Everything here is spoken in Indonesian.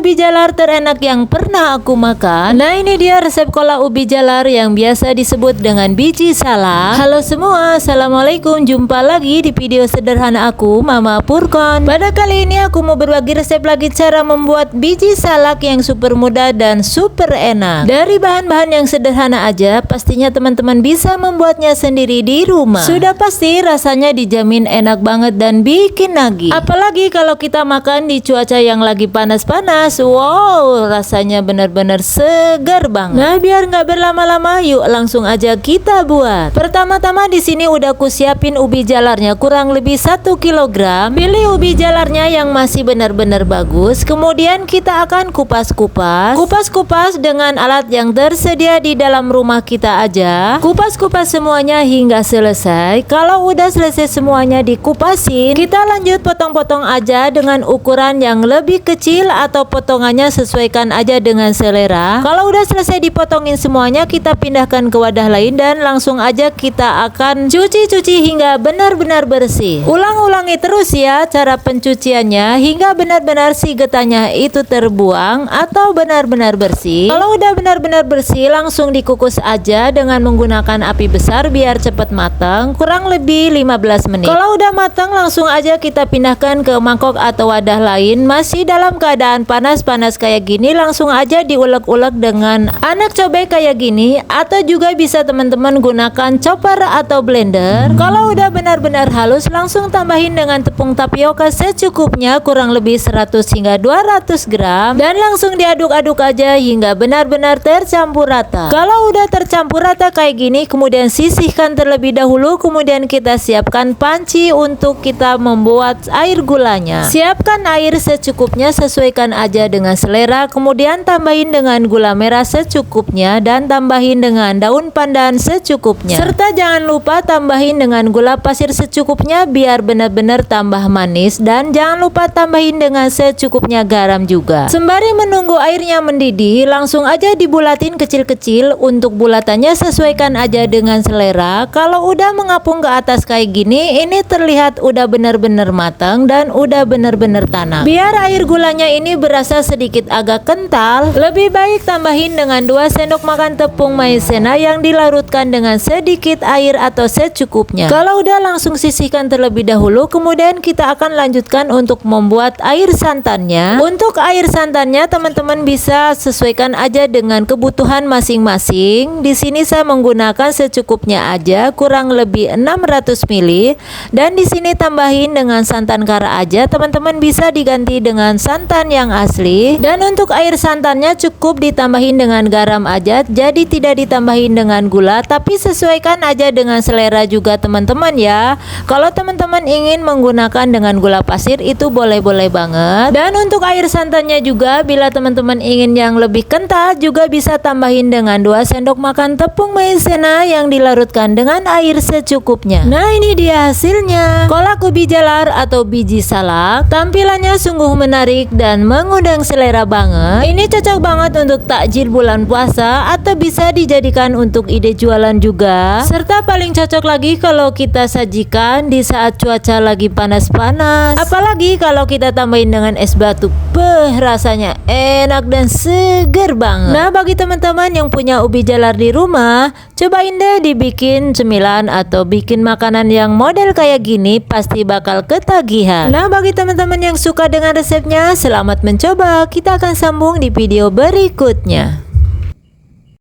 ubi jalar terenak yang pernah aku makan. Nah, ini dia resep kolak ubi jalar yang biasa disebut dengan biji salak. Halo semua, assalamualaikum. Jumpa lagi di video sederhana aku, Mama Purkon. Pada kali ini aku mau berbagi resep lagi cara membuat biji salak yang super mudah dan super enak. Dari bahan-bahan yang sederhana aja, pastinya teman-teman bisa membuatnya sendiri di rumah. Sudah pasti rasanya dijamin enak banget dan bikin nagih. Apalagi kalau kita makan di cuaca yang lagi panas-panas. Wow, rasanya benar-benar segar banget. Nah, biar nggak berlama-lama, yuk langsung aja kita buat. Pertama-tama di sini udah aku siapin ubi jalarnya kurang lebih 1 kg. Pilih ubi jalarnya yang masih benar-benar bagus. Kemudian kita akan kupas-kupas. Kupas-kupas dengan alat yang tersedia di dalam rumah kita aja. Kupas-kupas semuanya hingga selesai. Kalau udah selesai semuanya dikupasin, kita lanjut potong-potong aja dengan ukuran yang lebih kecil atau potongannya sesuaikan aja dengan selera. Kalau udah selesai dipotongin semuanya, kita pindahkan ke wadah lain dan langsung aja kita akan cuci hingga benar-benar bersih. Ulang-ulangi terus ya cara pencuciannya hingga benar-benar si getahnya itu terbuang atau benar-benar bersih. Kalau udah benar-benar bersih, langsung dikukus aja dengan menggunakan api besar biar cepat matang, kurang lebih 15 menit. Kalau udah matang, langsung aja kita pindahkan ke mangkok atau wadah lain. Masih dalam keadaan panas-panas kayak gini, langsung aja diulek-ulek dengan anak cobek kayak gini, atau juga bisa teman-teman gunakan chopper atau blender. Kalau udah benar-benar halus, langsung tambahin dengan tepung tapioka secukupnya kurang lebih 100 hingga 200 gram dan langsung diaduk-aduk aja hingga benar-benar tercampur rata. Kalau udah tercampur rata kayak gini, kemudian sisihkan terlebih dahulu, kemudian kita siapkan panci untuk kita membuat air gulanya. Siapkan air secukupnya, sesuaikan aja dengan selera, kemudian tambahin dengan gula merah secukupnya dan tambahin dengan daun pandan secukupnya, serta jangan lupa tambahin dengan gula pasir secukupnya biar benar-benar tambah manis, dan jangan lupa tambahin dengan secukupnya garam juga. Sembari menunggu airnya mendidih, langsung aja dibulatin kecil-kecil. Untuk bulatannya sesuaikan aja dengan selera. Kalau udah mengapung ke atas kayak gini, ini terlihat udah benar-benar matang dan udah benar-benar tanak. Biar air gulanya ini berasa sedikit agak kental, lebih baik tambahin dengan 2 sendok makan tepung maizena yang dilarutkan dengan sedikit air atau secukupnya. Kalau udah, langsung sisihkan terlebih dahulu, kemudian kita akan lanjutkan untuk membuat air santannya. Untuk air santannya teman-teman bisa sesuaikan aja dengan kebutuhan masing-masing. Di sini saya menggunakan secukupnya aja, kurang lebih 600 ml, dan di sini tambahin dengan santan kara aja. Teman-teman bisa diganti dengan santan yang asli. Dan untuk air santannya cukup ditambahin dengan garam aja, jadi tidak ditambahin dengan gula, tapi sesuaikan aja dengan selera juga teman-teman ya. Kalau teman-teman ingin menggunakan dengan gula pasir, itu boleh-boleh banget. Dan untuk air santannya juga, bila teman-teman ingin yang lebih kental, juga bisa tambahin dengan 2 sendok makan tepung maizena yang dilarutkan dengan air secukupnya. Nah, ini dia hasilnya, kolak ubi jalar atau biji salak. Tampilannya sungguh menarik dan mengundang selera banget. Ini cocok banget untuk takjil bulan puasa atau bisa dijadikan untuk ide jualan juga. Serta paling cocok lagi kalau kita sajikan di saat cuaca lagi panas-panas. Apalagi kalau kita tambahin dengan es batu. Rasanya enak dan seger banget. Nah, bagi teman-teman yang punya ubi jalar di rumah, cobain deh dibikin cemilan atau bikin makanan yang model kayak gini, pasti bakal ketagihan. Nah, bagi teman-teman yang suka dengan resepnya, selamat mencoba. Kita akan sambung di video berikutnya.